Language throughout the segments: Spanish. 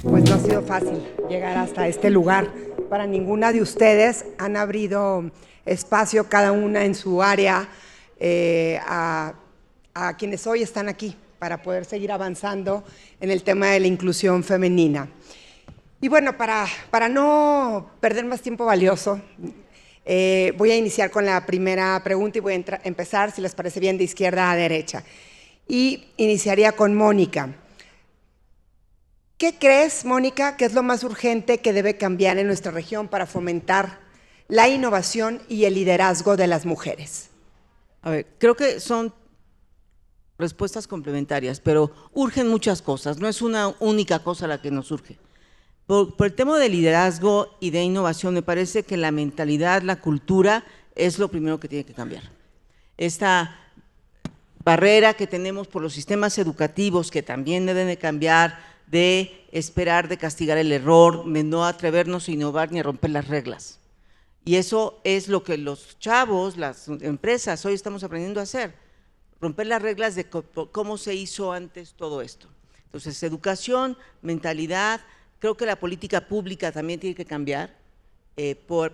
Pues no ha sido fácil llegar hasta este lugar. Para ninguna de ustedes han abrido espacio cada una en su área a quienes hoy están aquí para poder seguir avanzando en el tema de la inclusión femenina. Y bueno, para no perder más tiempo valioso, voy a iniciar con la primera pregunta y voy a empezar, si les parece bien, de izquierda a derecha. Y iniciaría con Mónica. ¿Qué crees, Mónica, que es lo más urgente que debe cambiar en nuestra región para fomentar la innovación y el liderazgo de las mujeres? A ver, creo que son respuestas complementarias, pero urgen muchas cosas, no es una única cosa la que nos urge. Por el tema de liderazgo y de innovación, me parece que la mentalidad, la cultura, es lo primero que tiene que cambiar. Esta barrera que tenemos por los sistemas educativos, que también deben de cambiar, de esperar, de castigar el error, de no atrevernos a innovar ni a romper las reglas. Y eso es lo que los chavos, las empresas, hoy estamos aprendiendo a hacer, romper las reglas de cómo se hizo antes todo esto. Entonces, educación, mentalidad, creo que la política pública también tiene que cambiar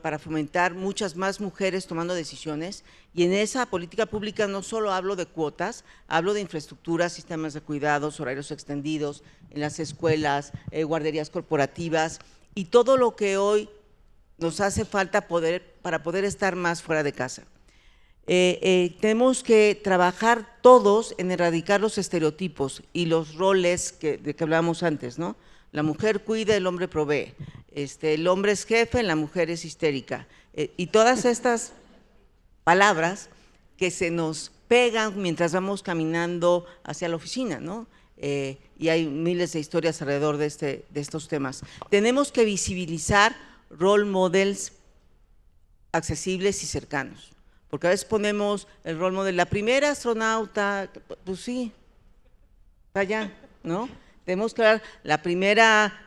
para fomentar muchas más mujeres tomando decisiones, y en esa política pública no solo hablo de cuotas, hablo de infraestructura, sistemas de cuidados, horarios extendidos en las escuelas, guarderías corporativas y todo lo que hoy nos hace falta para poder estar más fuera de casa. Tenemos que trabajar todos en erradicar los estereotipos y los roles de que hablábamos antes, ¿no? La mujer cuida, el hombre provee, el hombre es jefe, la mujer es histérica, y todas estas palabras que se nos pegan mientras vamos caminando hacia la oficina, ¿no? Y hay miles de historias alrededor de estos temas. Tenemos que visibilizar role models accesibles y cercanos, porque a veces ponemos el role model, la primera astronauta, pues sí, está allá, ¿no? Tenemos que ver la primera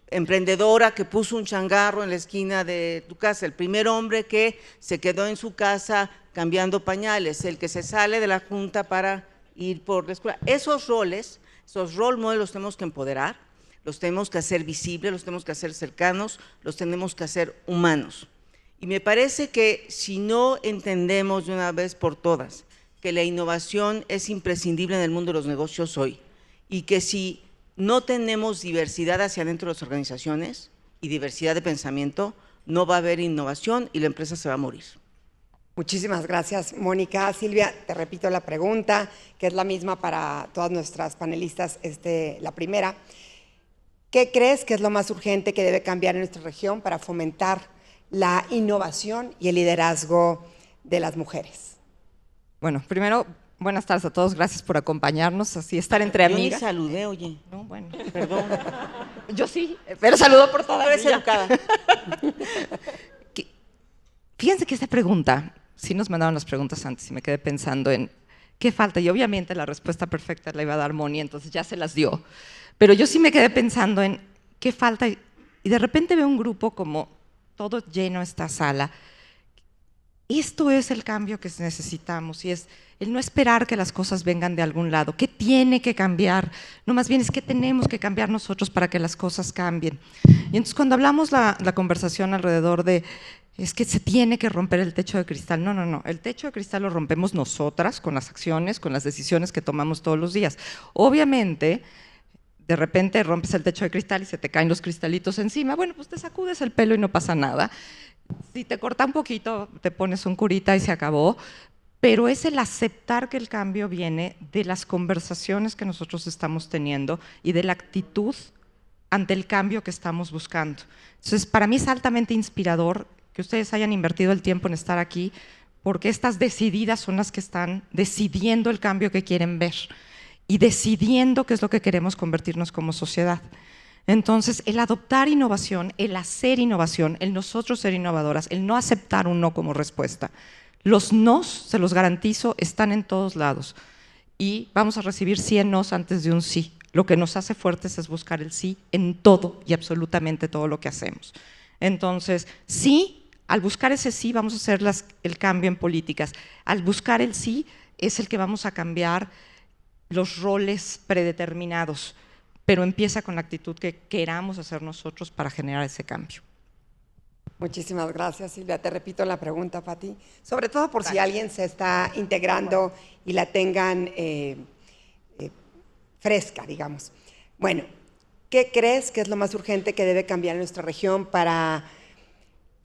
emprendedora que puso un changarro en la esquina de tu casa, el primer hombre que se quedó en su casa cambiando pañales, el que se sale de la junta para ir por la escuela. Esos roles, esos role models los tenemos que empoderar, los tenemos que hacer visibles, los tenemos que hacer cercanos, los tenemos que hacer humanos. Y me parece que si no entendemos de una vez por todas que la innovación es imprescindible en el mundo de los negocios hoy, y que si no tenemos diversidad hacia adentro de las organizaciones y diversidad de pensamiento, no va a haber innovación y la empresa se va a morir. Muchísimas gracias, Mónica. Silvia, te repito la pregunta, que es la misma para todas nuestras panelistas, la primera. ¿Qué crees que es lo más urgente que debe cambiar en nuestra región para fomentar la innovación y el liderazgo de las mujeres? Bueno, primero, buenas tardes a todos, gracias por acompañarnos, así estar entre amigas. Yo ni saludé, oye. No, bueno. Perdón. Yo sí, pero saludo por todas. Eres educada. Fíjense que esta pregunta, sí nos mandaron las preguntas antes y me quedé pensando en qué falta, y obviamente la respuesta perfecta la iba a dar Moni, entonces ya se las dio, pero yo sí me quedé pensando en qué falta, y de repente veo un grupo como todo lleno esta sala. Esto es el cambio que necesitamos, y es el no esperar que las cosas vengan de algún lado. ¿Qué tiene que cambiar? No, más bien es que tenemos que cambiar nosotros para que las cosas cambien. Y entonces cuando hablamos la conversación alrededor de es que se tiene que romper el techo de cristal, no, el techo de cristal lo rompemos nosotras con las acciones, con las decisiones que tomamos todos los días. Obviamente, de repente rompes el techo de cristal y se te caen los cristalitos encima, bueno, pues te sacudes el pelo y no pasa nada. Si te corta un poquito, te pones un curita y se acabó, pero es el aceptar que el cambio viene de las conversaciones que nosotros estamos teniendo y de la actitud ante el cambio que estamos buscando. Entonces, para mí es altamente inspirador que ustedes hayan invertido el tiempo en estar aquí, porque estas decididas son las que están decidiendo el cambio que quieren ver y decidiendo qué es lo que queremos convertirnos como sociedad. Entonces, el adoptar innovación, el hacer innovación, el nosotros ser innovadoras, el no aceptar un no como respuesta. Los nos, se los garantizo, están en todos lados y vamos a recibir 100 nos antes de un sí. Lo que nos hace fuertes es buscar el sí en todo y absolutamente todo lo que hacemos. Entonces, sí, al buscar ese sí vamos a hacer el cambio en políticas. Al buscar el sí es el que vamos a cambiar los roles predeterminados. pero empieza con la actitud que queramos hacer nosotros para generar ese cambio. Muchísimas gracias, Silvia. Te repito la pregunta, Pati, sobre todo por si alguien se está integrando y la tengan fresca, digamos. Bueno, ¿qué crees que es lo más urgente que debe cambiar en nuestra región para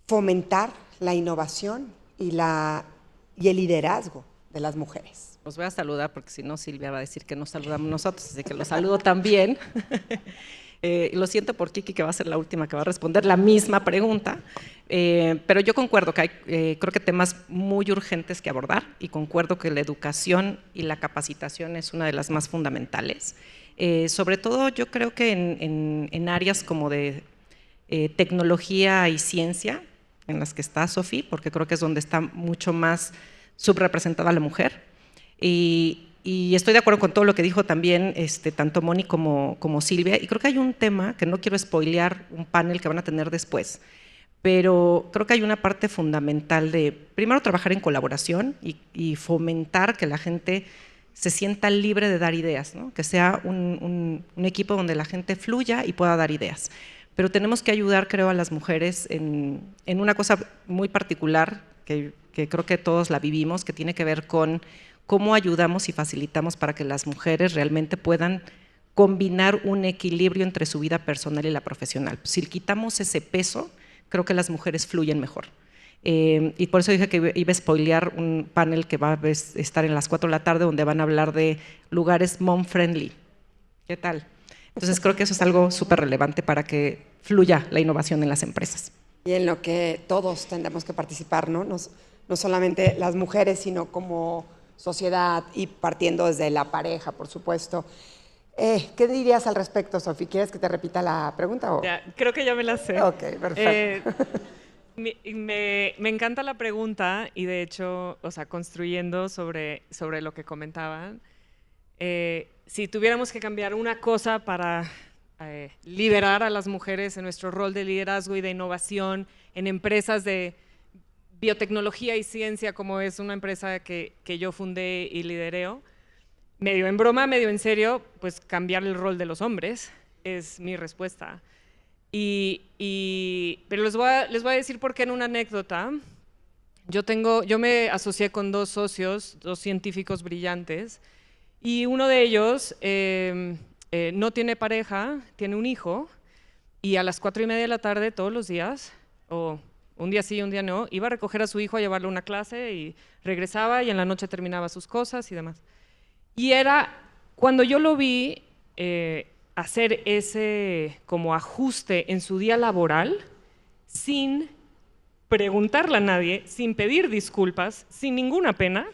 fomentar la innovación y el liderazgo de las mujeres? Los voy a saludar porque si no Silvia va a decir que nos saludamos nosotros, así que los saludo también. Lo siento por Kiki, que va a ser la última que va a responder la misma pregunta, pero yo concuerdo que hay, creo que temas muy urgentes que abordar y concuerdo que la educación y la capacitación es una de las más fundamentales. Sobre todo yo creo que en áreas como de tecnología y ciencia, en las que está Sofi, porque creo que es donde está mucho más subrepresentada la mujer. Y estoy de acuerdo con todo lo que dijo también tanto Moni como Silvia, y creo que hay un tema que no quiero spoilear un panel que van a tener después, pero creo que hay una parte fundamental de, primero, trabajar en colaboración y fomentar que la gente se sienta libre de dar ideas, ¿no? Que sea un equipo donde la gente fluya y pueda dar ideas. Pero tenemos que ayudar, creo, a las mujeres en una cosa muy particular que creo que todos la vivimos, que tiene que ver con cómo ayudamos y facilitamos para que las mujeres realmente puedan combinar un equilibrio entre su vida personal y la profesional. Si quitamos ese peso, creo que las mujeres fluyen mejor. Y por eso dije que iba a spoilear un panel que va a estar en las 4 de la tarde, donde van a hablar de lugares mom-friendly. ¿Qué tal? Entonces creo que eso es algo súper relevante para que fluya la innovación en las empresas. Y en lo que todos tendremos que participar, ¿no? No solamente las mujeres, sino como sociedad y partiendo desde la pareja, por supuesto. ¿Qué dirías al respecto, Sofi? ¿Quieres que te repita la pregunta? O? Ya, creo que ya me la sé. Ok, perfecto. Me encanta la pregunta y de hecho, o sea, construyendo sobre lo que comentaban, si tuviéramos que cambiar una cosa para liberar a las mujeres en nuestro rol de liderazgo y de innovación en empresas de biotecnología y ciencia, como es una empresa que yo fundé y lidereo, medio en broma, medio en serio, pues cambiar el rol de los hombres es mi respuesta. Pero les voy a decir por qué en una anécdota. Yo me asocié con 2 socios, 2 científicos brillantes, y uno de ellos no tiene pareja, tiene un hijo, y a las 4:30 de la tarde todos los días, o un día sí, un día no, iba a recoger a su hijo a llevarlo a una clase y regresaba y en la noche terminaba sus cosas y demás. Y era, cuando yo lo vi hacer ese como ajuste en su día laboral, sin preguntarle a nadie, sin pedir disculpas, sin ninguna pena,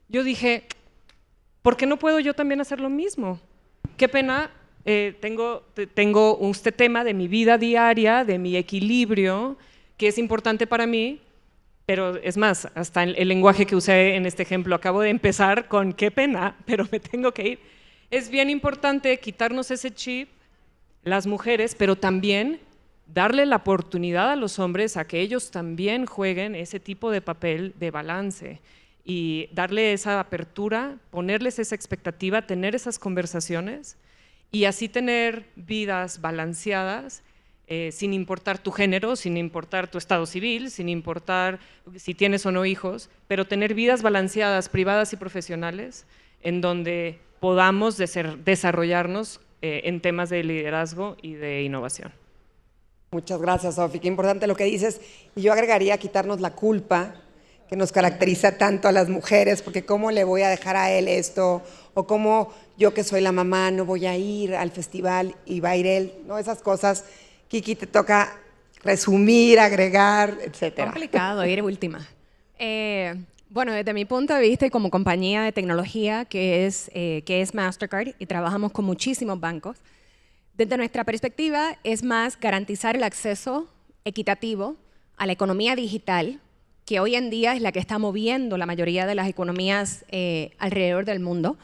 yo dije, ¿por qué no puedo yo también hacer lo mismo? Qué pena, tengo este tema de mi vida diaria, de mi equilibrio, que es importante para mí, pero es más, hasta el lenguaje que usé en este ejemplo, acabo de empezar con qué pena, pero me tengo que ir. Es bien importante quitarnos ese chip, las mujeres, pero también darle la oportunidad a los hombres a que ellos también jueguen ese tipo de papel de balance y darle esa apertura, ponerles esa expectativa, tener esas conversaciones y así tener vidas balanceadas, sin importar tu género, sin importar tu estado civil, sin importar si tienes o no hijos, pero tener vidas balanceadas, privadas y profesionales, en donde podamos desarrollarnos en temas de liderazgo y de innovación. Muchas gracias, Sofi. Qué importante lo que dices. Y yo agregaría quitarnos la culpa que nos caracteriza tanto a las mujeres, porque ¿cómo le voy a dejar a él esto? O cómo yo, que soy la mamá, no voy a ir al festival y va a ir él, ¿no? Esas cosas. Kiki, te toca resumir, agregar, etcétera. Complicado, ir última. Bueno, desde mi punto de vista y como compañía de tecnología que es Mastercard y trabajamos con muchísimos bancos, desde nuestra perspectiva es más garantizar el acceso equitativo a la economía digital, que hoy en día es la que está moviendo la mayoría de las economías alrededor del mundo.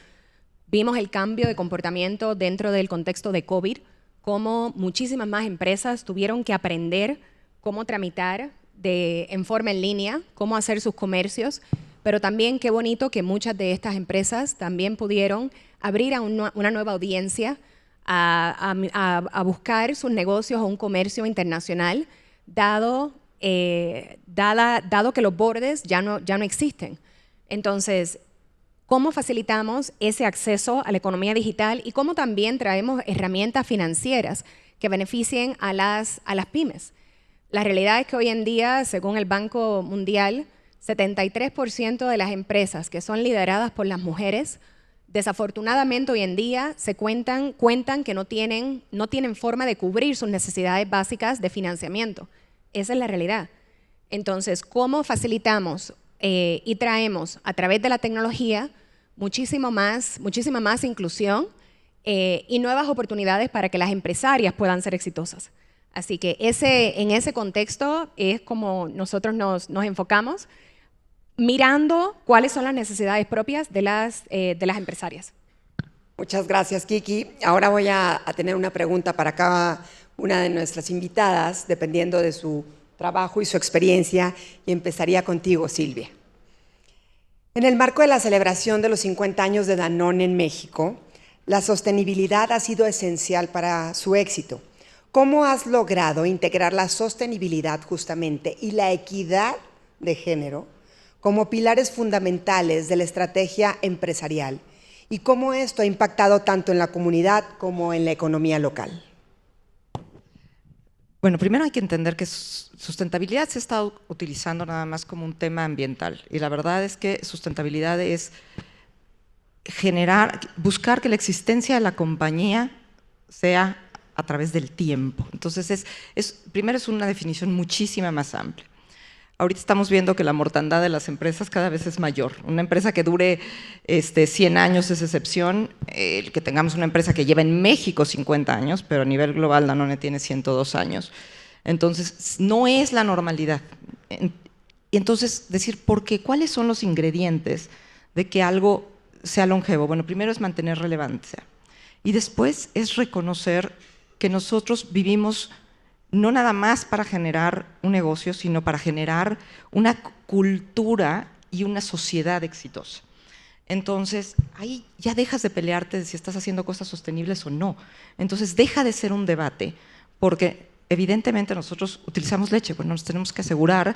Vimos el cambio de comportamiento dentro del contexto de COVID, cómo muchísimas más empresas tuvieron que aprender cómo tramitar en forma en línea, cómo hacer sus comercios, pero también qué bonito que muchas de estas empresas también pudieron abrir a una nueva audiencia a buscar sus negocios o un comercio internacional, dado que los bordes ya no existen. Entonces, ¿cómo facilitamos ese acceso a la economía digital y cómo también traemos herramientas financieras que beneficien a las pymes? La realidad es que hoy en día, según el Banco Mundial, 73% de las empresas que son lideradas por las mujeres, desafortunadamente hoy en día se cuentan que no tienen forma de cubrir sus necesidades básicas de financiamiento. Esa es la realidad. Entonces, ¿cómo facilitamos y traemos a través de la tecnología muchísima más inclusión y nuevas oportunidades para que las empresarias puedan ser exitosas? Así que en ese contexto es como nosotros nos enfocamos, mirando cuáles son las necesidades propias de las empresarias. Muchas gracias, Kiki. Ahora voy a tener una pregunta para cada una de nuestras invitadas, dependiendo de su trabajo y su experiencia, y empezaría contigo, Silvia. En el marco de la celebración de los 50 años de Danone en México, la sostenibilidad ha sido esencial para su éxito. ¿Cómo has logrado integrar la sostenibilidad justamente y la equidad de género como pilares fundamentales de la estrategia empresarial? ¿Y cómo esto ha impactado tanto en la comunidad como en la economía local? Bueno, primero hay que entender que sustentabilidad se está utilizando nada más como un tema ambiental. Y la verdad es que sustentabilidad es buscar que la existencia de la compañía sea a través del tiempo. Entonces, primero es una definición muchísima más amplia. Ahorita estamos viendo que la mortandad de las empresas cada vez es mayor. Una empresa que dure 100 años es excepción. El que tengamos una empresa que lleva en México 50 años, pero a nivel global Danone tiene 102 años. Entonces, no es la normalidad. Y entonces, decir, ¿por qué? ¿Cuáles son los ingredientes de que algo sea longevo? Bueno, primero es mantener relevancia. Y después es reconocer que nosotros vivimos no nada más para generar un negocio, sino para generar una cultura y una sociedad exitosa. Entonces, ahí ya dejas de pelearte de si estás haciendo cosas sostenibles o no. Entonces, deja de ser un debate, porque evidentemente nosotros utilizamos leche, bueno, nos tenemos que asegurar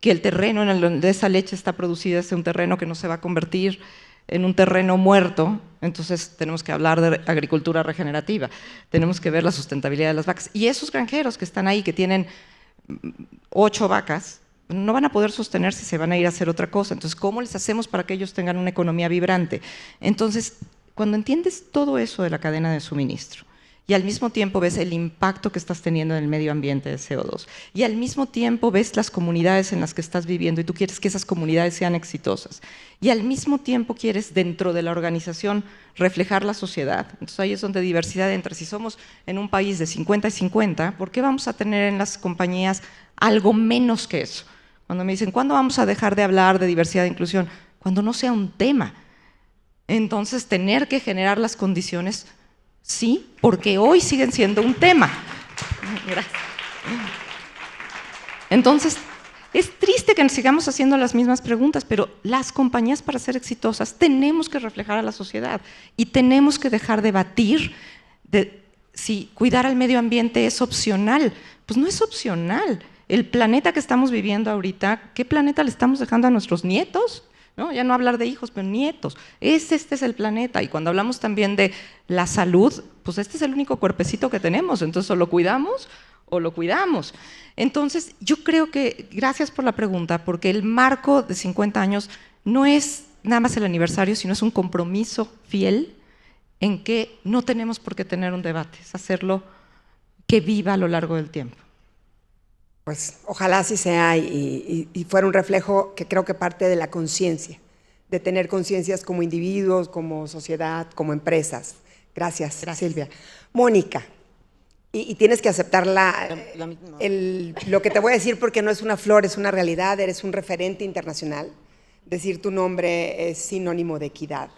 que el terreno en donde esa leche está producida es un terreno que no se va a convertir en un terreno muerto. Entonces tenemos que hablar de agricultura regenerativa, tenemos que ver la sustentabilidad de las vacas. Y esos granjeros que están ahí, que tienen 8 vacas, no van a poder sostenerse, se van a ir a hacer otra cosa. Entonces, ¿cómo les hacemos para que ellos tengan una economía vibrante? Entonces, cuando entiendes todo eso de la cadena de suministro, y al mismo tiempo ves el impacto que estás teniendo en el medio ambiente de CO2, y al mismo tiempo ves las comunidades en las que estás viviendo y tú quieres que esas comunidades sean exitosas, y al mismo tiempo quieres dentro de la organización reflejar la sociedad. Entonces ahí es donde diversidad entra. Si somos en un país de 50 y 50, ¿por qué vamos a tener en las compañías algo menos que eso? Cuando me dicen, ¿cuándo vamos a dejar de hablar de diversidad e inclusión? Cuando no sea un tema. Entonces, tener que generar las condiciones, sí, porque hoy siguen siendo un tema. Gracias. Entonces, es triste que sigamos haciendo las mismas preguntas, pero las compañías, para ser exitosas, tenemos que reflejar a la sociedad y tenemos que dejar de debatir de si cuidar al medio ambiente es opcional. Pues no es opcional. El planeta que estamos viviendo ahorita, ¿qué planeta le estamos dejando a nuestros nietos? ¿No? Ya no hablar de hijos, pero nietos. Este es el planeta. Y cuando hablamos también de la salud, pues este es el único cuerpecito que tenemos. Entonces, o lo cuidamos o lo cuidamos. Entonces, yo creo que, gracias por la pregunta, porque el marco de 50 años no es nada más el aniversario, sino es un compromiso fiel en que no tenemos por qué tener un debate, es hacerlo que viva a lo largo del tiempo. Pues ojalá así sea y fuera un reflejo que creo que parte de la conciencia, de tener conciencias como individuos, como sociedad, como empresas. Gracias. Silvia. Mónica, y tienes que aceptar lo que te voy a decir, porque no es una flor, es una realidad. Eres un referente internacional. Decir tu nombre es sinónimo de equidad,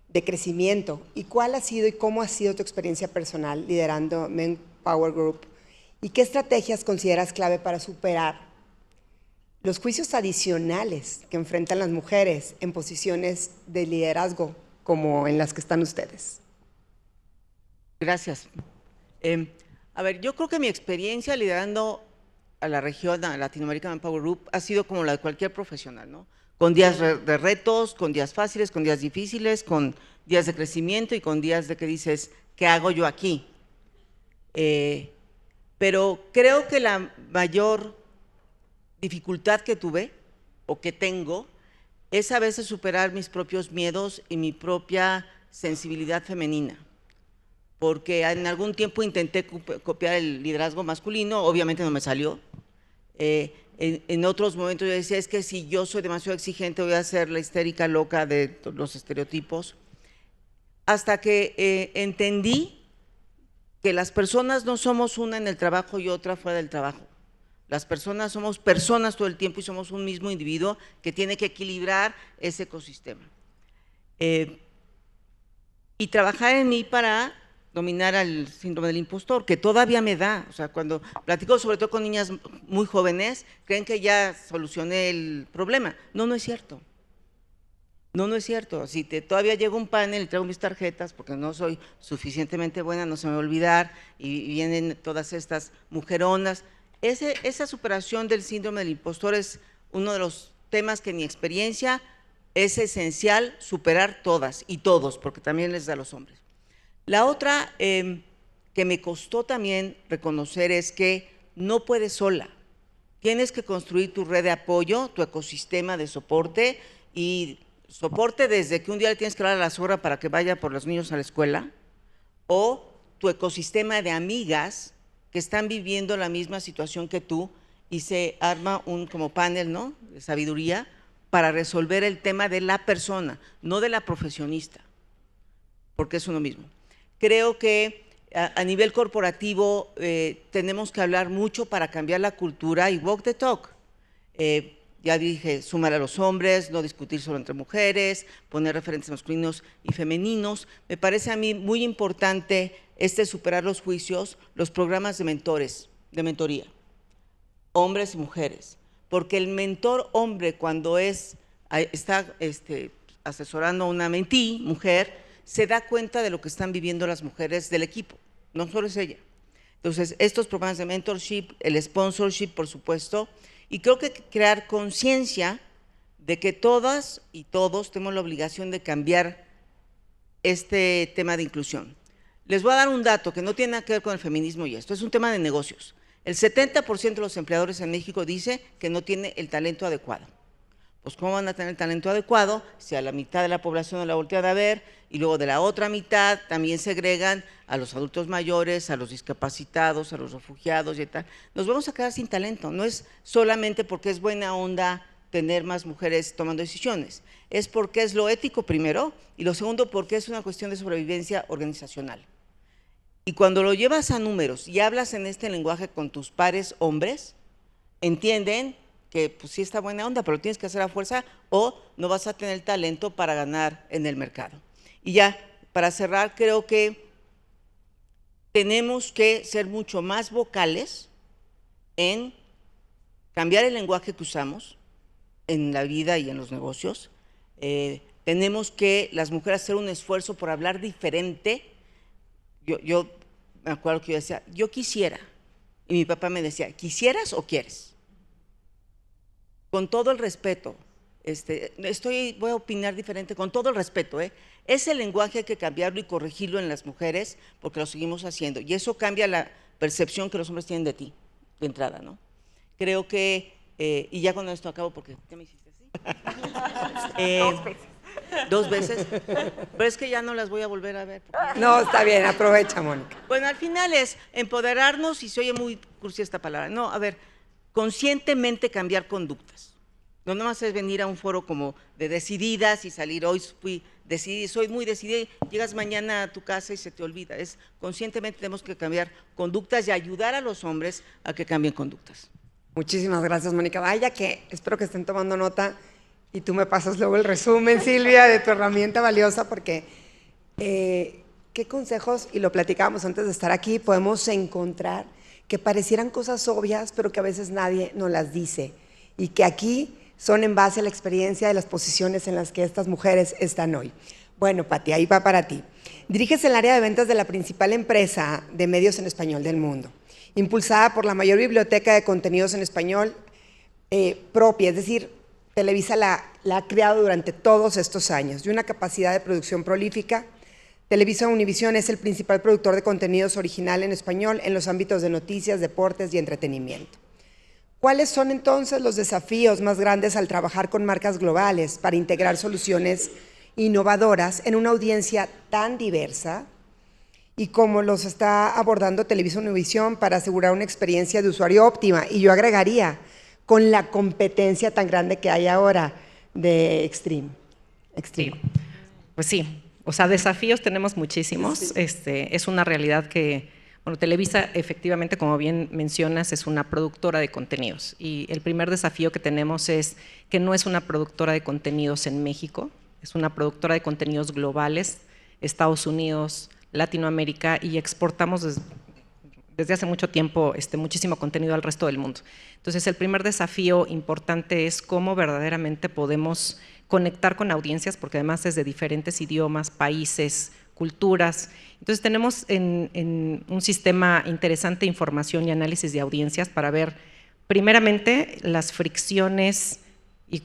de crecimiento. ¿Y cuál ha sido y cómo ha sido tu experiencia personal liderando Men Power Group? ¿Y qué estrategias consideras clave para superar los juicios adicionales que enfrentan las mujeres en posiciones de liderazgo como en las que están ustedes? Gracias. A ver, yo creo que mi experiencia liderando a la región, a Latinoamérica Manpower Group, ha sido como la de cualquier profesional, ¿no? Con días de retos, con días fáciles, con días difíciles, con días de crecimiento y con días de que dices, ¿qué hago yo aquí? Pero creo que la mayor dificultad que tuve o que tengo es a veces superar mis propios miedos y mi propia sensibilidad femenina, porque en algún tiempo intenté copiar el liderazgo masculino, obviamente no me salió. En otros momentos yo decía, es que si yo soy demasiado exigente voy a ser la histérica loca de los estereotipos, hasta que entendí que las personas no somos una en el trabajo y otra fuera del trabajo. Las personas somos personas todo el tiempo y somos un mismo individuo que tiene que equilibrar ese ecosistema. Y trabajar en mí para dominar al síndrome del impostor, que todavía me da. O sea, cuando platico sobre todo con niñas muy jóvenes, creen que ya solucioné el problema. No, no es cierto. No, no es cierto. Si todavía llego a un panel y traigo mis tarjetas porque no soy suficientemente buena, no se me va a olvidar, y vienen todas estas mujeronas. Esa superación del síndrome del impostor es uno de los temas que en mi experiencia es esencial superar todas y todos, porque también les da a los hombres. La otra que me costó también reconocer es que no puedes sola. Tienes que construir tu red de apoyo, tu ecosistema de soporte, y soporte desde que un día le tienes que dar a la zorra para que vaya por los niños a la escuela, o tu ecosistema de amigas que están viviendo la misma situación que tú, y se arma un como panel, ¿no?, de sabiduría para resolver el tema de la persona, no de la profesionista, porque es uno mismo. Creo que a nivel corporativo tenemos que hablar mucho para cambiar la cultura y walk the talk. Ya dije, sumar a los hombres, no discutir solo entre mujeres, poner referentes masculinos y femeninos. Me parece a mí muy importante superar los juicios, los programas de mentores, de mentoría, hombres y mujeres, porque el mentor hombre cuando está asesorando a una mentí, mujer, se da cuenta de lo que están viviendo las mujeres del equipo, no solo es ella. Entonces, estos programas de mentorship, el sponsorship, por supuesto, y creo que crear conciencia de que todas y todos tenemos la obligación de cambiar este tema de inclusión. Les voy a dar un dato que no tiene nada que ver con el feminismo y esto, es un tema de negocios. El 70% de los empleadores en México dice que no tiene el talento adecuado. Pues ¿cómo van a tener el talento adecuado si a la mitad de la población no la voltean a ver y luego de la otra mitad también segregan a los adultos mayores, a los discapacitados, a los refugiados y tal? Nos vamos a quedar sin talento. No es solamente porque es buena onda tener más mujeres tomando decisiones, es porque es lo ético primero y lo segundo porque es una cuestión de sobrevivencia organizacional. Y cuando lo llevas a números y hablas en este lenguaje con tus pares hombres, entienden que pues sí está buena onda, pero lo tienes que hacer a fuerza o no vas a tener talento para ganar en el mercado. Y ya, para cerrar, creo que tenemos que ser mucho más vocales en cambiar el lenguaje que usamos en la vida y en los negocios. Tenemos que las mujeres hacer un esfuerzo por hablar diferente. Yo me acuerdo que yo decía, yo quisiera, y mi papá me decía, ¿quisieras o quieres? Con todo el respeto, voy a opinar diferente, con todo el respeto, ese lenguaje hay que cambiarlo y corregirlo en las mujeres porque lo seguimos haciendo y eso cambia la percepción que los hombres tienen de ti, de entrada, ¿no? Creo que, y ya con esto acabo porque ya me hiciste así. Dos veces, pero es que ya no las voy a volver a ver. No, está bien, aprovecha, Mónica. Bueno, al final es empoderarnos, y se oye muy cursi esta palabra, no, a ver, conscientemente cambiar conductas. No nomás es venir a un foro como de decididas y salir, hoy fui decidida, soy muy decidida, y llegas mañana a tu casa y se te olvida. Es conscientemente tenemos que cambiar conductas y ayudar a los hombres a que cambien conductas. Muchísimas gracias, Mónica. Vaya que espero que estén tomando nota y tú me pasas luego el resumen, Silvia, de tu herramienta valiosa, porque qué consejos, y lo platicábamos antes de estar aquí, podemos encontrar que parecieran cosas obvias, pero que a veces nadie nos las dice, y que aquí son en base a la experiencia de las posiciones en las que estas mujeres están hoy. Bueno, Pati, ahí va para ti. Diriges el área de ventas de la principal empresa de medios en español del mundo, impulsada por la mayor biblioteca de contenidos en español propia, es decir, Televisa la ha creado durante todos estos años, y una capacidad de producción prolífica. Televisa Univisión es el principal productor de contenidos original en español en los ámbitos de noticias, deportes y entretenimiento. ¿Cuáles son entonces los desafíos más grandes al trabajar con marcas globales para integrar soluciones innovadoras en una audiencia tan diversa? ¿Y cómo los está abordando Televisa Univisión para asegurar una experiencia de usuario óptima? Y yo agregaría, con la competencia tan grande que hay ahora de Extreme. Sí. Pues sí, o sea, desafíos tenemos muchísimos. Sí. Es una realidad que, bueno, Televisa efectivamente, como bien mencionas, es una productora de contenidos, y el primer desafío que tenemos es que no es una productora de contenidos en México, es una productora de contenidos globales, Estados Unidos, Latinoamérica, y exportamos desde hace mucho tiempo muchísimo contenido al resto del mundo. Entonces, el primer desafío importante es cómo verdaderamente podemos conectar con audiencias, porque además es de diferentes idiomas, países, culturas. Entonces, tenemos en un sistema interesante de información y análisis de audiencias para ver, primeramente, las fricciones y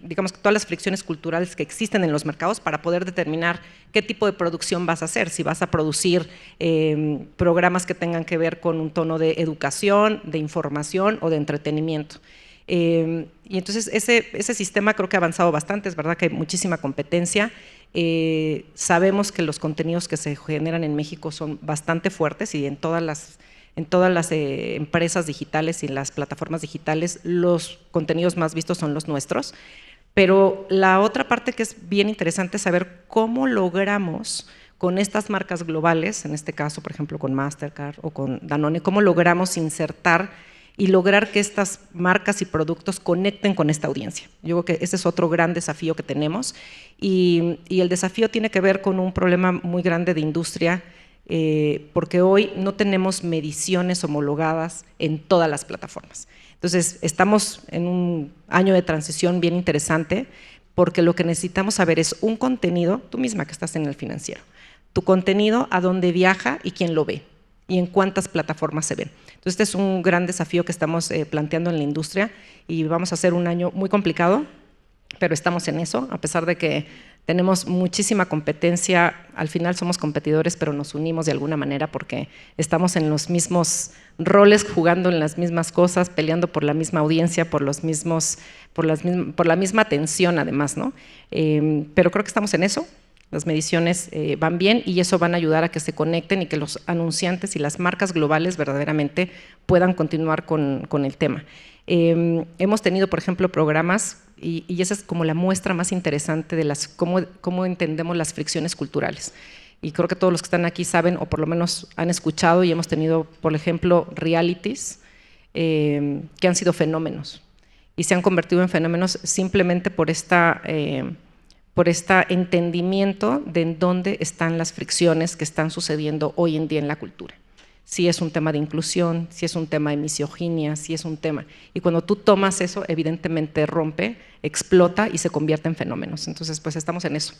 digamos que todas las fricciones culturales que existen en los mercados para poder determinar qué tipo de producción vas a hacer, si vas a producir programas que tengan que ver con un tono de educación, de información o de entretenimiento. Y entonces ese sistema creo que ha avanzado bastante, es verdad que hay muchísima competencia, sabemos que los contenidos que se generan en México son bastante fuertes, y en todas las empresas digitales y en las plataformas digitales, los contenidos más vistos son los nuestros. Pero la otra parte que es bien interesante es saber cómo logramos con estas marcas globales, en este caso, por ejemplo, con Mastercard o con Danone, cómo logramos insertar y lograr que estas marcas y productos conecten con esta audiencia. Yo creo que ese es otro gran desafío que tenemos, y el desafío tiene que ver con un problema muy grande de industria, porque hoy no tenemos mediciones homologadas en todas las plataformas. Entonces, estamos en un año de transición bien interesante, porque lo que necesitamos saber es un contenido, tú misma que estás en el financiero, tu contenido, a dónde viaja y quién lo ve, y en cuántas plataformas se ven. Entonces, este es un gran desafío que estamos planteando en la industria, y vamos a hacer un año muy complicado, pero estamos en eso, a pesar de que tenemos muchísima competencia. Al final somos competidores, pero nos unimos de alguna manera porque estamos en los mismos roles, jugando en las mismas cosas, peleando por la misma audiencia, por la misma atención además, ¿no? Pero creo que estamos en eso. Las mediciones van bien, y eso van a ayudar a que se conecten y que los anunciantes y las marcas globales verdaderamente puedan continuar con el tema. Hemos tenido, por ejemplo, programas, y esa es como la muestra más interesante de cómo entendemos las fricciones culturales. Y creo que todos los que están aquí saben, o por lo menos han escuchado, y hemos tenido, por ejemplo, realities que han sido fenómenos, y se han convertido en fenómenos simplemente por este entendimiento de en dónde están las fricciones que están sucediendo hoy en día en la cultura. Si es un tema de inclusión, si es un tema de misoginia, si es un tema… Y cuando tú tomas eso, evidentemente rompe, explota y se convierte en fenómenos. Entonces, pues estamos en eso.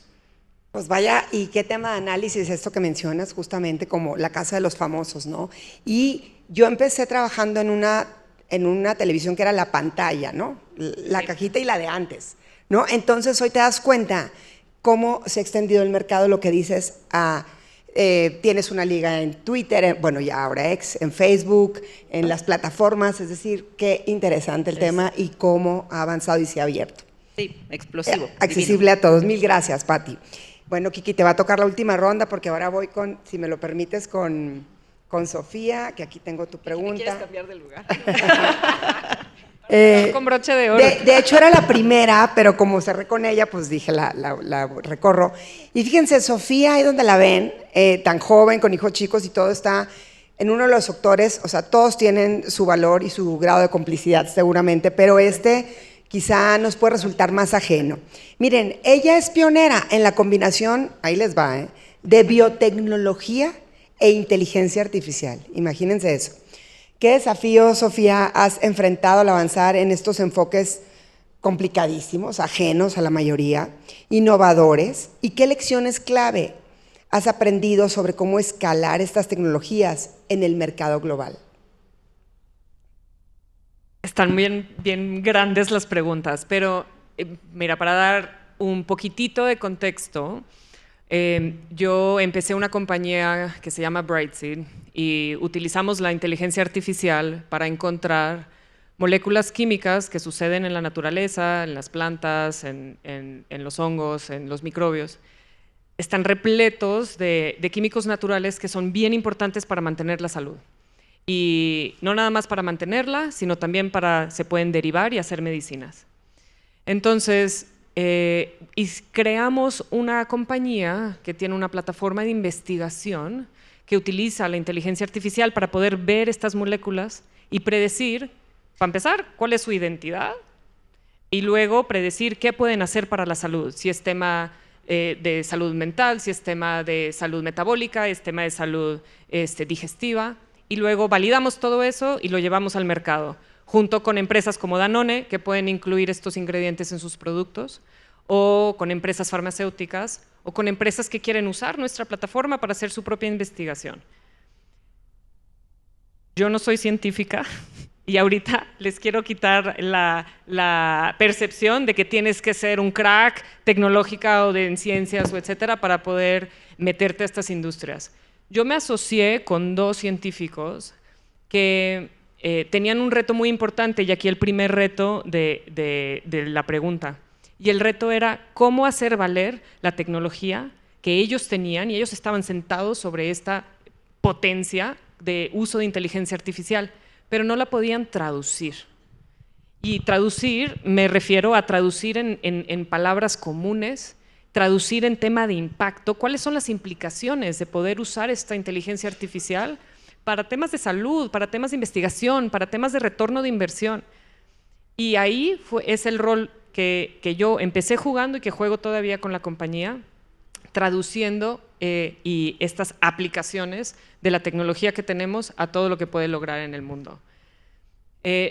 Pues vaya, y qué tema de análisis esto que mencionas, justamente como la casa de los famosos, ¿no? Y yo empecé trabajando en una televisión que era la pantalla, ¿no? La cajita y la de antes, ¿no? Entonces, hoy te das cuenta cómo se ha extendido el mercado, lo que dices a… tienes una liga en Twitter, bueno, ya ahora X, en Facebook, en las plataformas, es decir, qué interesante el tema y cómo ha avanzado y se ha abierto. Sí, explosivo. Accesible a todos. Mil gracias, Pati. Bueno, Kiki, te va a tocar la última ronda, porque ahora voy con, si me lo permites, con Sofía, que aquí tengo tu pregunta. ¿Quieres cambiar de lugar? Eh, con broche de oro. De hecho, era la primera, pero como cerré con ella, pues dije, la recorro. Y fíjense, Sofía, ahí donde la ven, tan joven, con hijos chicos y todo, está en uno de los sectores, o sea, todos tienen su valor y su grado de complicidad seguramente, pero quizá nos puede resultar más ajeno. Miren, ella es pionera en la combinación, ahí les va, de biotecnología e inteligencia artificial. Imagínense eso. ¿Qué desafíos, Sofía, has enfrentado al avanzar en estos enfoques complicadísimos, ajenos a la mayoría, innovadores? ¿Y qué lecciones clave has aprendido sobre cómo escalar estas tecnologías en el mercado global? Están bien grandes las preguntas, pero mira, para dar un poquitito de contexto, yo empecé una compañía que se llama Brightseed y utilizamos la inteligencia artificial para encontrar moléculas químicas que suceden en la naturaleza, en las plantas, en los hongos, en los microbios. Están repletos de químicos naturales que son bien importantes para mantener la salud. Y no nada más para mantenerla, sino también se pueden derivar y hacer medicinas. Entonces, creamos una compañía que tiene una plataforma de investigación que utiliza la inteligencia artificial para poder ver estas moléculas y predecir, para empezar, cuál es su identidad y luego predecir qué pueden hacer para la salud, si es tema de salud mental, si es tema de salud metabólica, es tema de salud digestiva, y luego validamos todo eso y lo llevamos al mercado, junto con empresas como Danone, que pueden incluir estos ingredientes en sus productos, o con empresas farmacéuticas, o con empresas que quieren usar nuestra plataforma para hacer su propia investigación. Yo no soy científica, y ahorita les quiero quitar la percepción de que tienes que ser un crack tecnológica o en ciencias o etcétera para poder meterte a estas industrias. Yo me asocié con 2 científicos que tenían un reto muy importante, y aquí el primer reto de la pregunta. Y el reto era cómo hacer valer la tecnología que ellos tenían, y ellos estaban sentados sobre esta potencia de uso de inteligencia artificial, pero no la podían traducir. Y traducir, me refiero a traducir en palabras comunes, traducir en tema de impacto, cuáles son las implicaciones de poder usar esta inteligencia artificial para temas de salud, para temas de investigación, para temas de retorno de inversión. Y ahí es el rol que yo empecé jugando y que juego todavía con la compañía, traduciendo y estas aplicaciones de la tecnología que tenemos a todo lo que puede lograr en el mundo.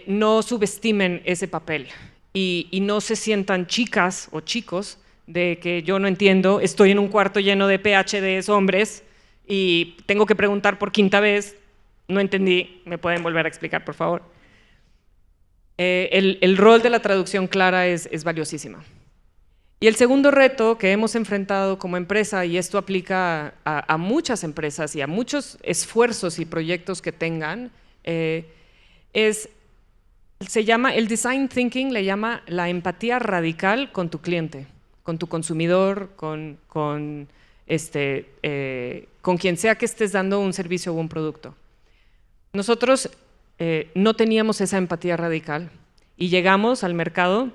No subestimen ese papel y no se sientan chicas o chicos de que yo no entiendo, estoy en un cuarto lleno de PhDs hombres y tengo que preguntar por 5ª vez, no entendí, ¿me pueden volver a explicar, por favor? El rol de la traducción clara es valiosísima. Y el segundo reto que hemos enfrentado como empresa, y esto aplica a muchas empresas y a muchos esfuerzos y proyectos que tengan, se llama, el design thinking le llama la empatía radical con tu cliente, con tu consumidor, con quien sea que estés dando un servicio o un producto. Nosotros no teníamos esa empatía radical y llegamos al mercado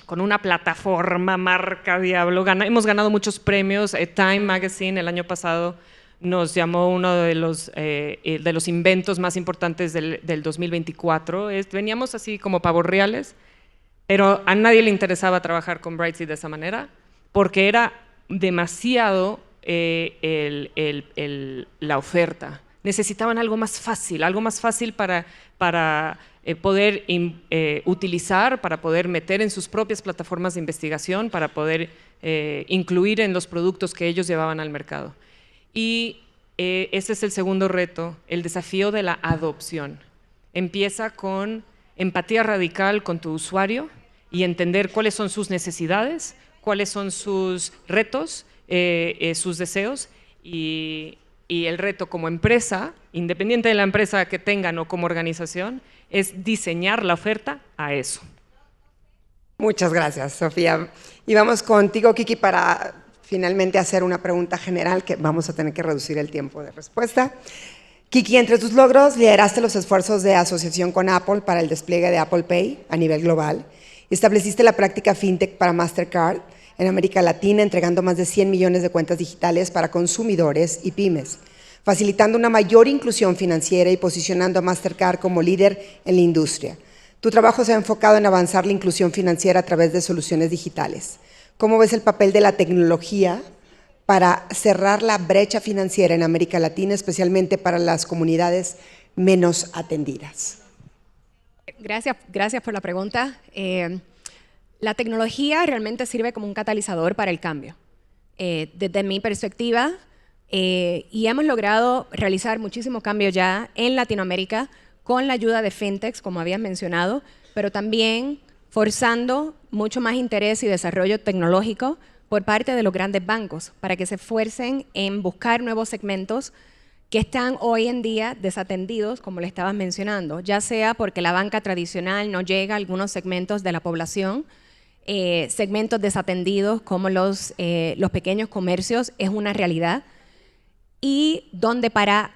con una plataforma, marca Diablo. Hemos ganado muchos premios. Time Magazine el año pasado nos llamó uno de los inventos más importantes del 2024. Veníamos así como pavos reales, pero a nadie le interesaba trabajar con Brightseed de esa manera porque era demasiado la oferta. Necesitaban algo más fácil para poder utilizar, para poder meter en sus propias plataformas de investigación, para poder incluir en los productos que ellos llevaban al mercado. Y ese es el segundo reto, el desafío de la adopción. Empieza con empatía radical con tu usuario y entender cuáles son sus necesidades, cuáles son sus retos, sus deseos, y el reto como empresa, independiente de la empresa que tengan o como organización, es diseñar la oferta a eso. Muchas gracias, Sofía. Y vamos contigo, Kiki, para finalmente hacer una pregunta general que vamos a tener que reducir el tiempo de respuesta. Kiki, entre tus logros, lideraste los esfuerzos de asociación con Apple para el despliegue de Apple Pay a nivel global. Estableciste la práctica FinTech para Mastercard en América Latina, entregando más de 100 millones de cuentas digitales para consumidores y pymes, facilitando una mayor inclusión financiera y posicionando a Mastercard como líder en la industria. Tu trabajo se ha enfocado en avanzar la inclusión financiera a través de soluciones digitales. ¿Cómo ves el papel de la tecnología para cerrar la brecha financiera en América Latina, especialmente para las comunidades menos atendidas? Gracias por la pregunta. La tecnología realmente sirve como un catalizador para el cambio. Desde mi perspectiva, y hemos logrado realizar muchísimos cambios ya en Latinoamérica con la ayuda de fintechs, como habías mencionado, pero también forzando mucho más interés y desarrollo tecnológico por parte de los grandes bancos para que se esfuercen en buscar nuevos segmentos que están hoy en día desatendidos, como le estabas mencionando, ya sea porque la banca tradicional no llega a algunos segmentos de la población, segmentos desatendidos como los pequeños comercios es una realidad, y donde para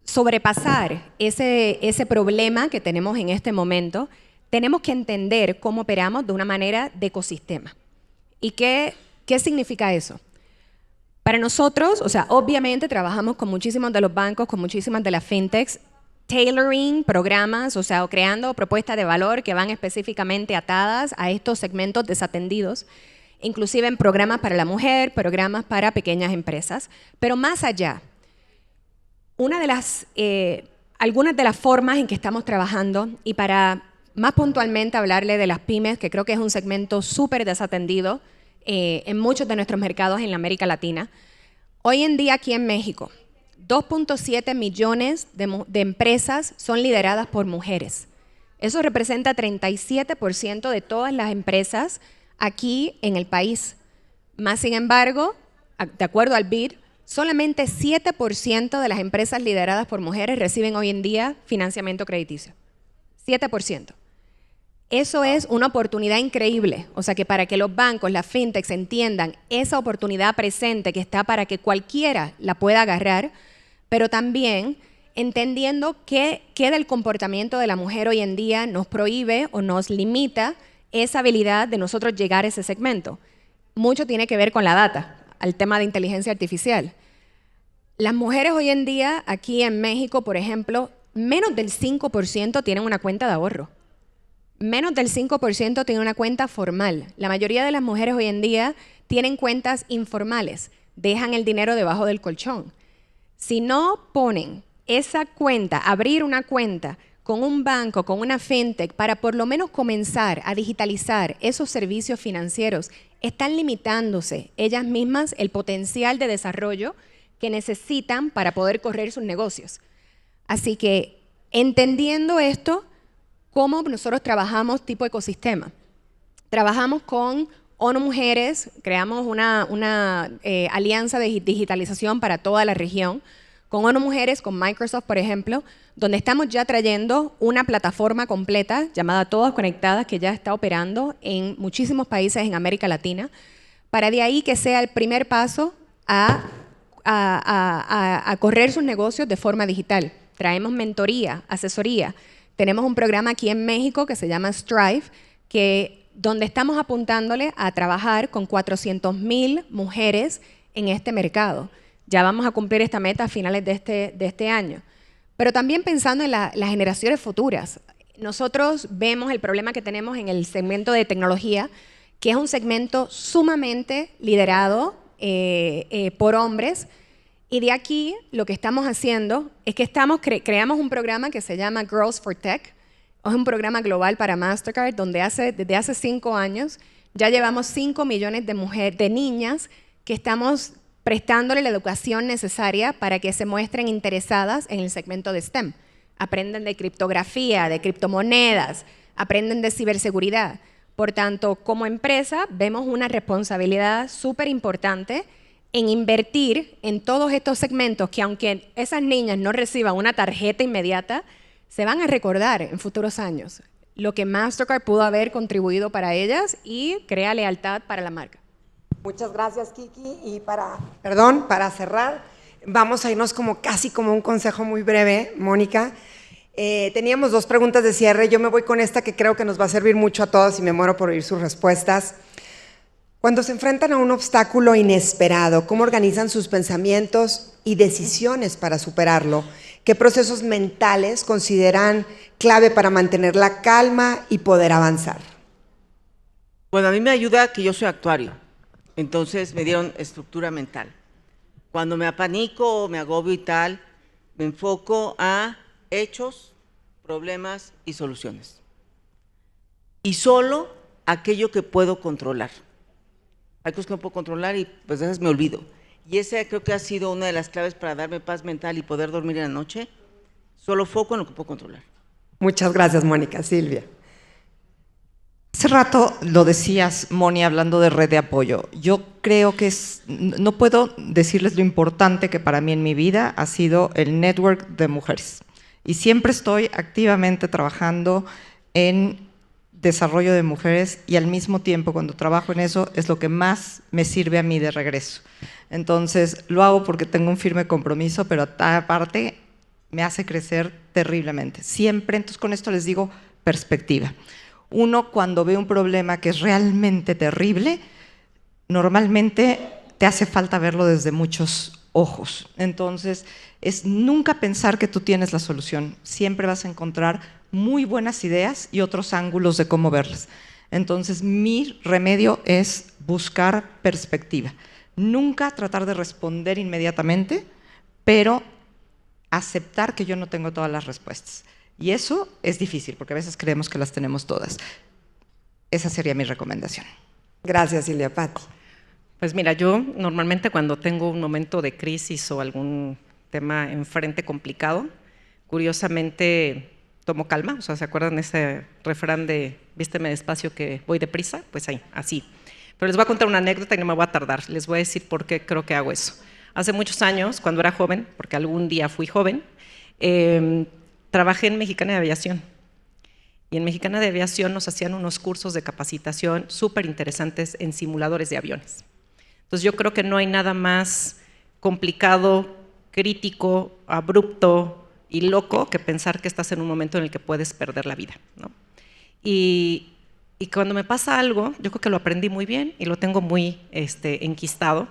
sobrepasar ese problema que tenemos en este momento, tenemos que entender cómo operamos de una manera de ecosistema. ¿Y qué significa eso? Para nosotros, o sea, obviamente trabajamos con muchísimos de los bancos, con muchísimas de las fintechs, tailoring programas, o sea, o creando propuestas de valor que van específicamente atadas a estos segmentos desatendidos, inclusive en programas para la mujer, programas para pequeñas empresas. Pero más allá, algunas de las formas en que estamos trabajando, y para más puntualmente hablarle de las pymes, que creo que es un segmento súper desatendido en muchos de nuestros mercados en la América Latina. Hoy en día aquí en México, 2.7 millones de empresas son lideradas por mujeres. Eso representa 37% de todas las empresas aquí en el país. Más sin embargo, de acuerdo al BID, solamente 7% de las empresas lideradas por mujeres reciben hoy en día financiamiento crediticio. 7%. Eso es una oportunidad increíble. O sea que para que los bancos, las fintechs entiendan esa oportunidad presente que está para que cualquiera la pueda agarrar, pero también entendiendo qué del comportamiento de la mujer hoy en día nos prohíbe o nos limita esa habilidad de nosotros llegar a ese segmento. Mucho tiene que ver con la data, al tema de inteligencia artificial. Las mujeres hoy en día, aquí en México, por ejemplo, menos del 5% tienen una cuenta de ahorro. Menos del 5% tienen una cuenta formal. La mayoría de las mujeres hoy en día tienen cuentas informales, dejan el dinero debajo del colchón. Si no ponen esa cuenta, abrir una cuenta con un banco, con una fintech, para por lo menos comenzar a digitalizar esos servicios financieros, están limitándose ellas mismas el potencial de desarrollo que necesitan para poder correr sus negocios. Así que, entendiendo esto, ¿cómo nosotros trabajamos tipo ecosistema? Trabajamos con ONU Mujeres, creamos una alianza de digitalización para toda la región, con ONU Mujeres, con Microsoft, por ejemplo, donde estamos ya trayendo una plataforma completa llamada Todas Conectadas, que ya está operando en muchísimos países en América Latina, para de ahí que sea el primer paso a correr sus negocios de forma digital. Traemos mentoría, asesoría. Tenemos un programa aquí en México que se llama Strive, donde estamos apuntándole a trabajar con 400,000 mujeres en este mercado. Ya vamos a cumplir esta meta a finales de este año. Pero también pensando en las generaciones futuras. Nosotros vemos el problema que tenemos en el segmento de tecnología, que es un segmento sumamente liderado por hombres. Y de aquí lo que estamos haciendo es que creamos un programa que se llama Girls for Tech. Es un programa global para Mastercard donde desde hace 5 años ya llevamos 5 millones de niñas que estamos prestándole la educación necesaria para que se muestren interesadas en el segmento de STEM. Aprenden de criptografía, de criptomonedas, aprenden de ciberseguridad. Por tanto, como empresa vemos una responsabilidad súper importante en invertir en todos estos segmentos que, aunque esas niñas no reciban una tarjeta inmediata, se van a recordar en futuros años lo que Mastercard pudo haber contribuido para ellas y crea lealtad para la marca. Muchas gracias, Kiki. Y para cerrar, vamos a irnos casi como un consejo muy breve, Mónica. Teníamos 2 preguntas de cierre. Yo me voy con esta que creo que nos va a servir mucho a todos y me muero por oír sus respuestas. Cuando se enfrentan a un obstáculo inesperado, ¿cómo organizan sus pensamientos y decisiones para superarlo? ¿Qué procesos mentales consideran clave para mantener la calma y poder avanzar? Bueno, a mí me ayuda que yo soy actuario, entonces me dieron estructura mental. Cuando me apanico o me agobio y tal, me enfoco a hechos, problemas y soluciones. Y solo aquello que puedo controlar. Hay cosas que no puedo controlar y pues a veces me olvido. y esa creo que ha sido una de las claves para darme paz mental y poder dormir en la noche. Solo foco en lo que puedo controlar. Muchas gracias, Mónica. Silvia. Hace rato lo decías, Moni, hablando de red de apoyo. Yo creo que no puedo decirles lo importante que para mí en mi vida ha sido el network de mujeres. Y siempre estoy activamente trabajando en desarrollo de mujeres y al mismo tiempo cuando trabajo en eso es lo que más me sirve a mí de regreso. Entonces lo hago porque tengo un firme compromiso, pero aparte me hace crecer terriblemente. Siempre, entonces con esto les digo perspectiva. Uno cuando ve un problema que es realmente terrible, normalmente te hace falta verlo desde muchos ojos. Entonces, es nunca pensar que tú tienes la solución. Siempre vas a encontrar muy buenas ideas y otros ángulos de cómo verlas. Entonces, mi remedio es buscar perspectiva. Nunca tratar de responder inmediatamente, pero aceptar que yo no tengo todas las respuestas. Y eso es difícil, porque a veces creemos que las tenemos todas. Esa sería mi recomendación. Gracias, Silvia. Pati. Pues mira, yo normalmente cuando tengo un momento de crisis o algún tema enfrente complicado, curiosamente tomo calma. O sea, ¿se acuerdan ese refrán de vísteme despacio que voy deprisa? Pues ahí, así. Pero les voy a contar una anécdota y no me voy a tardar. Les voy a decir por qué creo que hago eso. Hace muchos años, cuando era joven, porque algún día fui joven, trabajé en Mexicana de Aviación. Y en Mexicana de Aviación nos hacían unos cursos de capacitación súper interesantes en simuladores de aviones. Entonces yo creo que no hay nada más complicado, crítico, abrupto y loco que pensar que estás en un momento en el que puedes perder la vida, ¿no? Y cuando me pasa algo, yo creo que lo aprendí muy bien y lo tengo muy enquistado,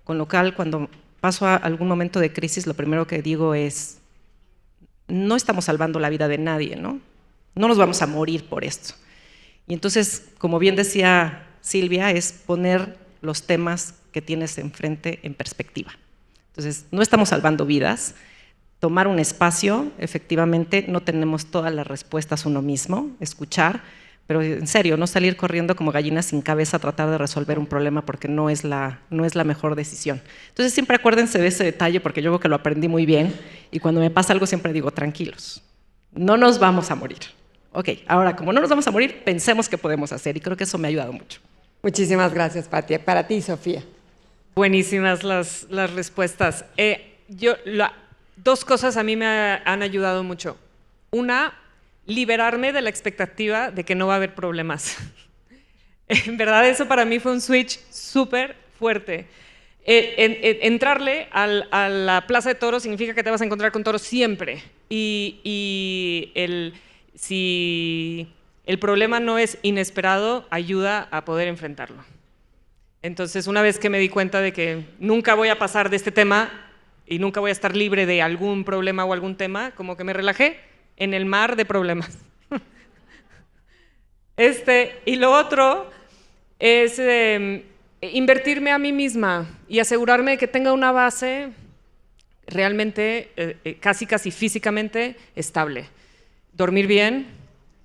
con lo cual cuando paso a algún momento de crisis, lo primero que digo es, no estamos salvando la vida de nadie, ¿no? No nos vamos a morir por esto. Y entonces, como bien decía Silvia, es poner los temas que tienes enfrente en perspectiva. Entonces, no estamos salvando vidas. Tomar un espacio, efectivamente, no tenemos todas las respuestas uno mismo, escuchar, pero en serio, no salir corriendo como gallinas sin cabeza a tratar de resolver un problema porque no es la mejor decisión. Entonces, siempre acuérdense de ese detalle porque yo creo que lo aprendí muy bien y cuando me pasa algo siempre digo, tranquilos, no nos vamos a morir. Ok, ahora, como no nos vamos a morir, pensemos qué podemos hacer y creo que eso me ha ayudado mucho. Muchísimas gracias, Pati. Para ti, Sofía. Buenísimas las respuestas. Dos cosas a mí me han ayudado mucho. Una, liberarme de la expectativa de que no va a haber problemas. En verdad, eso para mí fue un switch súper fuerte. Entrarle a la plaza de toros significa que te vas a encontrar con toros siempre. Si el problema no es inesperado, ayuda a poder enfrentarlo. Entonces, una vez que me di cuenta de que nunca voy a pasar de este tema y nunca voy a estar libre de algún problema o algún tema, como que me relajé en el mar de problemas. Y lo otro es invertirme a mí misma y asegurarme de que tenga una base realmente, casi físicamente estable. Dormir bien,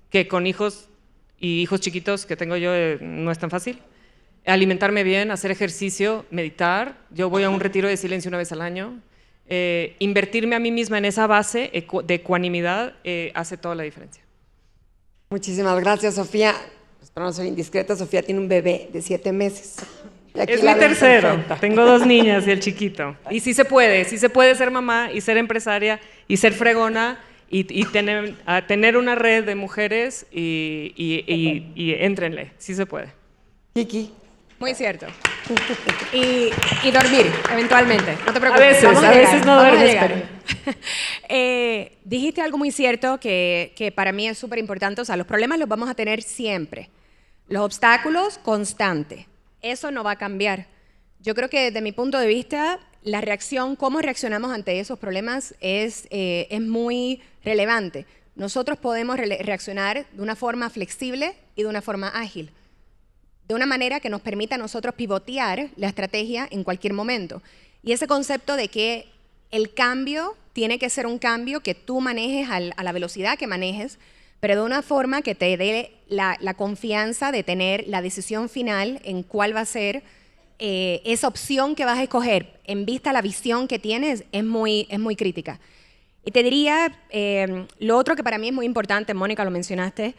que con hijos y hijos chiquitos que tengo yo no es tan fácil. Alimentarme bien, hacer ejercicio, meditar. Yo voy a un retiro de silencio una vez al año. Invertirme a mí misma en esa base de ecuanimidad hace toda la diferencia. Muchísimas gracias, Sofía. Espero no ser indiscreta, Sofía tiene un bebé de 7 meses. Es mi tercero. Tengo 2 niñas y el chiquito. Y sí se puede ser mamá y ser empresaria y ser fregona y tener una red de mujeres y éntrenle, sí se puede. Kiki. Muy cierto. Y dormir, eventualmente. No te preocupes. A veces no duermes, dijiste algo muy cierto que para mí es súper importante. O sea, los problemas los vamos a tener siempre. Los obstáculos, constante. Eso no va a cambiar. Yo creo que desde mi punto de vista, la reacción, cómo reaccionamos ante esos problemas es muy relevante. Nosotros podemos reaccionar de una forma flexible y de una forma ágil, de una manera que nos permita a nosotros pivotear la estrategia en cualquier momento. Y ese concepto de que el cambio tiene que ser un cambio que tú manejes a la velocidad que manejes, pero de una forma que te dé la confianza de tener la decisión final en cuál va a ser esa opción que vas a escoger en vista a la visión que tienes es muy crítica. Y te diría, lo otro que para mí es muy importante, Mónica, lo mencionaste,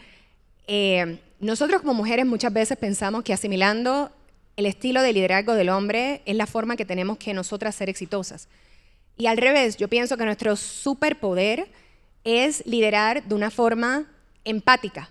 nosotros como mujeres muchas veces pensamos que asimilando el estilo de liderazgo del hombre es la forma que tenemos que nosotras ser exitosas. Y al revés, yo pienso que nuestro superpoder es liderar de una forma empática.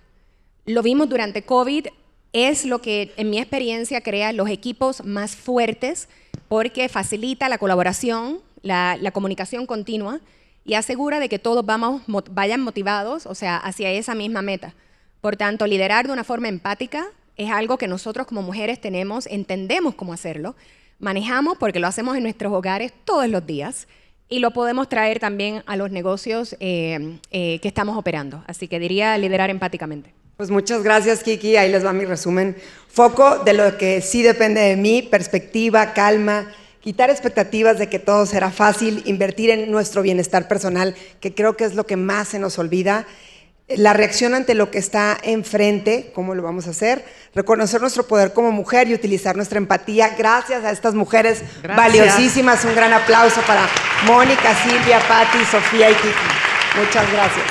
Lo vimos durante COVID, es lo que en mi experiencia crea los equipos más fuertes porque facilita la colaboración, la comunicación continua y asegura de que todos vayan motivados, o sea, hacia esa misma meta. Por tanto, liderar de una forma empática es algo que nosotros como mujeres entendemos cómo hacerlo, manejamos porque lo hacemos en nuestros hogares todos los días y lo podemos traer también a los negocios que estamos operando. Así que diría liderar empáticamente. Pues muchas gracias, Kiki. Ahí les va mi resumen. Foco de lo que sí depende de mí, perspectiva, calma, quitar expectativas de que todo será fácil, invertir en nuestro bienestar personal, que creo que es lo que más se nos olvida. La reacción ante lo que está enfrente, cómo lo vamos a hacer, reconocer nuestro poder como mujer y utilizar nuestra empatía. Gracias a estas mujeres valiosísimas. Un gran aplauso para Mónica, Silvia, Patti, Sofía y Kiki. Muchas gracias.